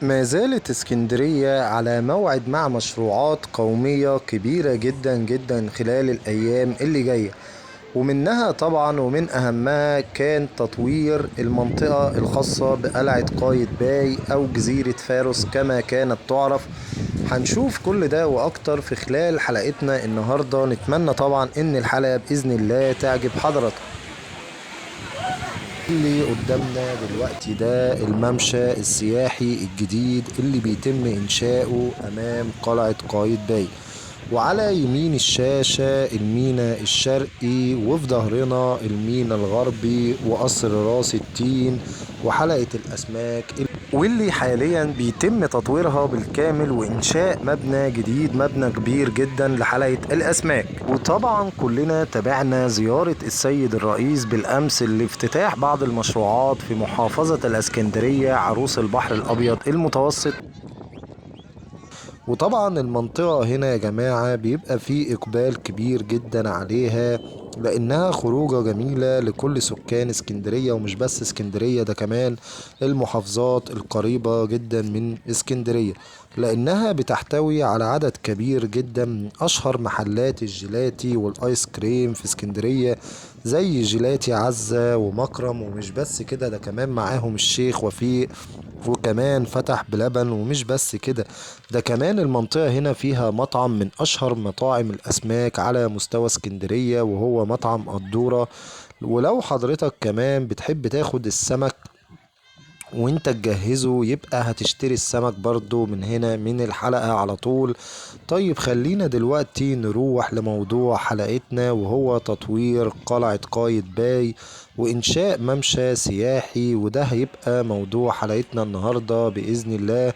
ما زالت اسكندرية على موعد مع مشروعات قومية كبيرة جدا جدا خلال الأيام اللي جاية، ومنها طبعا ومن أهمها كان تطوير المنطقة الخاصة بقلعة قايتباي أو جزيرة فاروس كما كانت تعرف. هنشوف كل ده وأكتر في خلال حلقتنا النهاردة. نتمنى طبعا إن الحلقة بإذن الله تعجب حضراتكم. اللي قدامنا دلوقتي ده الممشى السياحي الجديد اللي بيتم إنشاؤه أمام قلعة قايتباي، وعلى يمين الشاشة المينا الشرقي، وفي ظهرنا المينا الغربي وقصر راس التين وحلقة الأسماك، واللي حاليا بيتم تطويرها بالكامل وإنشاء مبنى جديد، مبنى كبير جدا لحلقة الأسماك. وطبعا كلنا تابعنا زيارة السيد الرئيس بالأمس لافتتاح بعض المشروعات في محافظة الإسكندرية عروس البحر الأبيض المتوسط. وطبعا المنطقة هنا يا جماعة بيبقى فيه إقبال كبير جدا عليها، لأنها خروجة جميلة لكل سكان اسكندرية، ومش بس اسكندرية، ده كمان المحافظات القريبة جدا من اسكندرية، لأنها بتحتوي على عدد كبير جدا من أشهر محلات الجيلاتي والآيس كريم في اسكندرية، زي جيلاتي عزة ومكرم. ومش بس كده، ده كمان معاهم الشيخ وفيق، وكمان فتح بلبن. ومش بس كده، ده كمان المنطقة هنا فيها مطعم من أشهر مطاعم الأسماك على مستوى اسكندرية، وهو مطعم قدورة. ولو حضرتك كمان بتحب تاخد السمك وانت تجهزه، يبقى هتشتري السمك برضو من هنا من الحلقة على طول. طيب خلينا دلوقتي نروح لموضوع حلقتنا، وهو تطوير قلعة قايتباي وإنشاء ممشى سياحي، وده هيبقى موضوع حلقتنا النهاردة بإذن الله.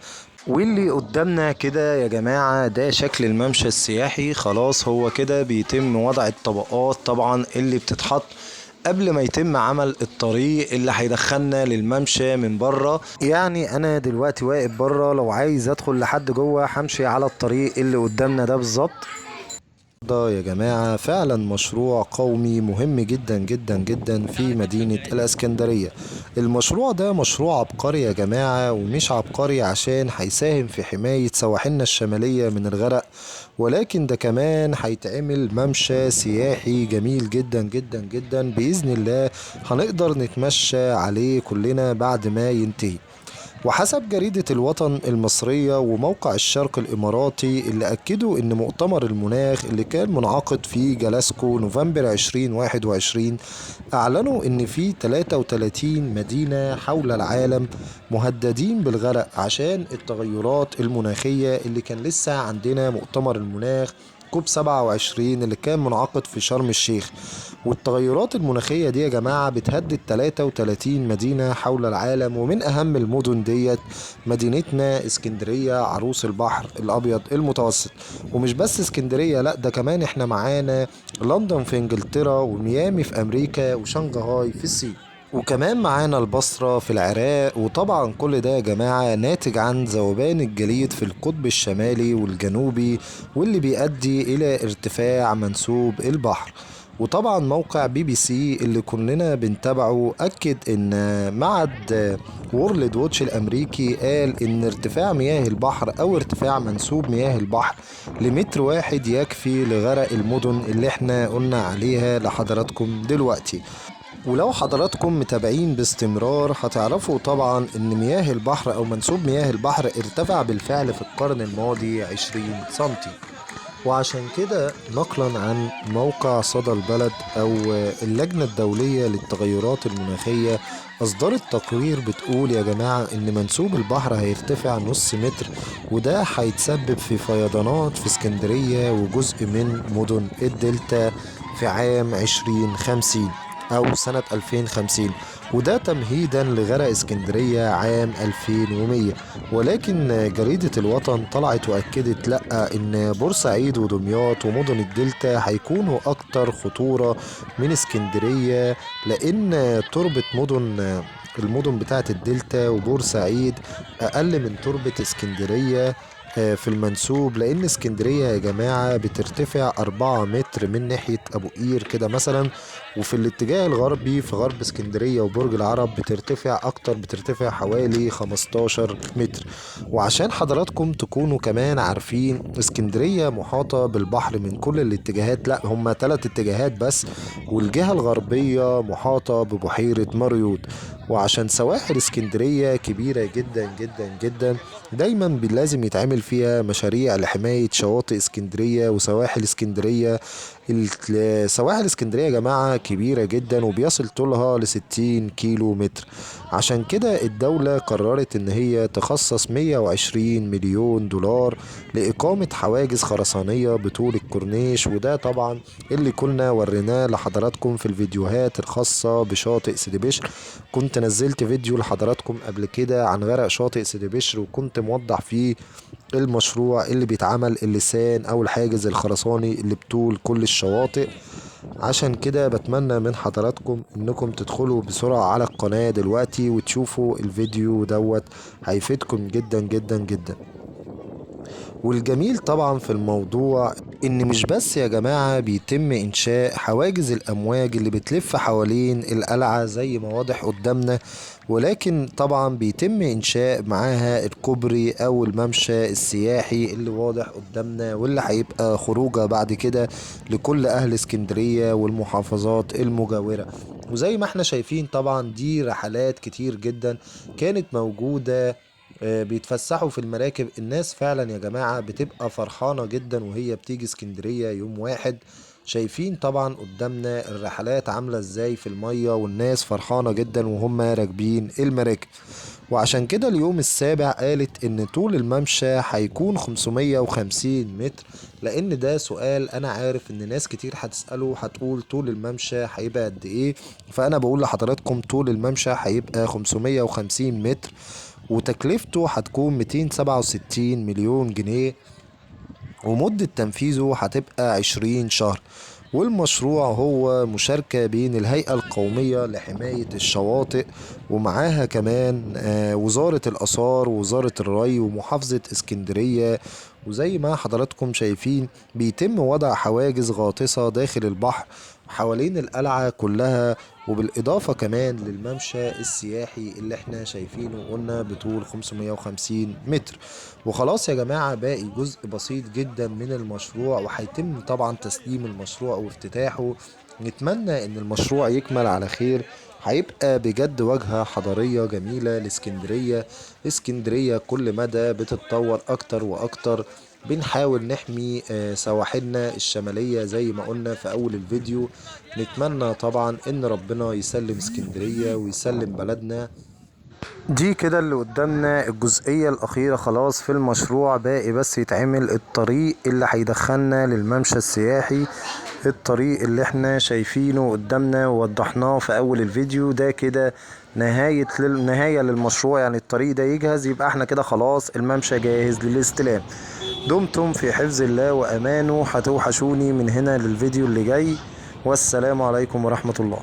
واللي قدامنا كده يا جماعة ده شكل الممشى السياحي. خلاص هو كده بيتم وضع الطبقات طبعا اللي بتتحط قبل ما يتم عمل الطريق اللي هيدخلنا للممشى من بره. يعني انا دلوقتي واقف بره، لو عايز ادخل لحد جوه همشي على الطريق اللي قدامنا ده بالظبط. ده يا جماعة فعلا مشروع قومي مهم جدا جدا جدا في مدينة الاسكندرية. المشروع ده مشروع عبقري يا جماعة، ومش عبقري عشان هيساهم في حماية سواحلنا الشمالية من الغرق، ولكن ده كمان هيتعمل ممشى سياحي جميل جدا جدا جدا بإذن الله، هنقدر نتمشى عليه كلنا بعد ما ينتهي. وحسب جريدة الوطن المصرية وموقع الشرق الإماراتي اللي أكدوا إن مؤتمر المناخ اللي كان منعقد في جلاسكو نوفمبر 2021، أعلنوا إن في 33 مدينة حول العالم مهددين بالغرق عشان التغيرات المناخية. اللي كان لسه عندنا مؤتمر المناخ كوب 27 اللي كان منعقد في شرم الشيخ، والتغيرات المناخية دي يا جماعة بتهدد 33 مدينة حول العالم، ومن أهم المدن ديت مدينتنا اسكندرية عروس البحر الأبيض المتوسط. ومش بس اسكندرية، لا ده كمان احنا معانا لندن في انجلترا، وميامي في أمريكا، وشنغهاي في الصين، وكمان معانا البصرة في العراق. وطبعا كل ده يا جماعة ناتج عن ذوبان الجليد في القطب الشمالي والجنوبي، واللي بيؤدي إلى ارتفاع منسوب البحر. وطبعا موقع بي بي سي اللي كلنا بنتابعه أكد إن معهد وورلد ووتش الأمريكي قال إن ارتفاع مياه البحر أو ارتفاع منسوب مياه البحر لمتر واحد يكفي لغرق المدن اللي احنا قلنا عليها لحضراتكم دلوقتي. ولو حضراتكم متابعين باستمرار هتعرفوا طبعا ان مياه البحر او منسوب مياه البحر ارتفع بالفعل في القرن الماضي 20 سنتي. وعشان كده نقلا عن موقع صدى البلد او اللجنة الدولية للتغيرات المناخية اصدرت تقرير بتقول يا جماعة ان منسوب البحر هيرتفع نص متر، وده هيتسبب في فيضانات في اسكندرية وجزء من مدن الدلتا في عام 2050 أو سنة 2050، وده تمهيدا لغرق اسكندرية عام 2100. ولكن جريدة الوطن طلعت وأكدت لأ، إن بورسعيد ودمياط ومدن الدلتا هيكونوا أكتر خطورة من اسكندرية، لأن تربة المدن بتاعت الدلتا وبورسعيد أقل من تربة اسكندرية في المنسوب، لأن اسكندرية يا جماعة بترتفع 4 متر من ناحية أبو قير كده مثلا، وفي الاتجاه الغربي في غرب اسكندرية وبرج العرب بترتفع حوالي 15 متر. وعشان حضراتكم تكونوا كمان عارفين، اسكندرية محاطة بالبحر من كل الاتجاهات، لا هما 3 اتجاهات بس، والجهة الغربية محاطة ببحيرة مريوط. وعشان سواحل اسكندرية كبيرة جدا جدا جدا، دايما لازم يتعمل فيها مشاريع لحماية شواطئ اسكندرية وسواحل اسكندرية. سواحل اسكندرية يا جماعة كبيرة جدا وبيصل طولها ل60 كيلو متر. عشان كده الدولة قررت ان هي تخصص 120 مليون دولار لإقامة حواجز خرسانية بطول الكورنيش. وده طبعا اللي كنا وريناه لحضراتكم في الفيديوهات الخاصة بشاطئ سيدي بشر. كنت نزلت فيديو لحضراتكم قبل كده عن غرق شاطئ سيدي بشر، وكنت موضح فيه المشروع اللي بيتعمل، اللسان او الحاجز الخرساني اللي بطول كل الشواطئ. عشان كده بتمنى من حضراتكم انكم تدخلوا بسرعة على القناة دلوقتي وتشوفوا الفيديو دوت، هيفيدكم جدا جدا جدا. والجميل طبعا في الموضوع ان مش بس يا جماعة بيتم انشاء حواجز الامواج اللي بتلف حوالين القلعة زي ما واضح قدامنا، ولكن طبعا بيتم انشاء معاها الكوبري او الممشى السياحي اللي واضح قدامنا، واللي هيبقى خروجه بعد كده لكل اهل اسكندرية والمحافظات المجاورة. وزي ما احنا شايفين طبعا دي رحلات كتير جدا كانت موجودة، بيتفسحوا في المراكب. الناس فعلا يا جماعة بتبقى فرحانة جدا وهي بتيجي اسكندرية يوم واحد. شايفين طبعا قدامنا الرحلات عاملة ازاي في المية، والناس فرحانة جدا وهم راكبين المراكب. وعشان كده اليوم السابع قالت ان طول الممشى هيكون 550 متر، لان ده سؤال انا عارف ان ناس كتير هتسأله، هتقول طول الممشى هيبقى قد ايه. فانا بقول لحضراتكم طول الممشى هيبقى 550 متر، وتكلفته هتكون 267 مليون جنيه، ومدة تنفيذه هتبقى 20 شهر. والمشروع هو مشاركة بين الهيئة القومية لحماية الشواطئ، ومعاها كمان وزارة الآثار ووزارة الري ومحافظة اسكندرية. وزي ما حضراتكم شايفين بيتم وضع حواجز غاطسة داخل البحر حوالين القلعة كلها، وبالإضافة كمان للممشى السياحي اللي احنا شايفينه قلنا بطول 550 متر. وخلاص يا جماعة باقي جزء بسيط جدا من المشروع، وهيتم طبعا تسليم المشروع وافتتاحه. نتمنى ان المشروع يكمل على خير، هيبقى بجد واجهة حضارية جميلة لاسكندرية. اسكندرية كل مدى بتتطور اكتر واكتر. بنحاول نحمي سواحلنا الشمالية زي ما قلنا في اول الفيديو. نتمنى طبعا ان ربنا يسلم اسكندرية ويسلم بلدنا. دي كده اللي قدامنا الجزئية الأخيرة خلاص في المشروع، باقي بس يتعمل الطريق اللي هيدخلنا للممشى السياحي. الطريق اللي احنا شايفينه قدامنا ووضحناه في أول الفيديو ده كده نهاية للمشروع. يعني الطريق ده يجهز يبقى احنا كده خلاص الممشى جاهز للاستلام. دمتم في حفظ الله وأمانه، هتوحشوني من هنا للفيديو اللي جاي، والسلام عليكم ورحمة الله.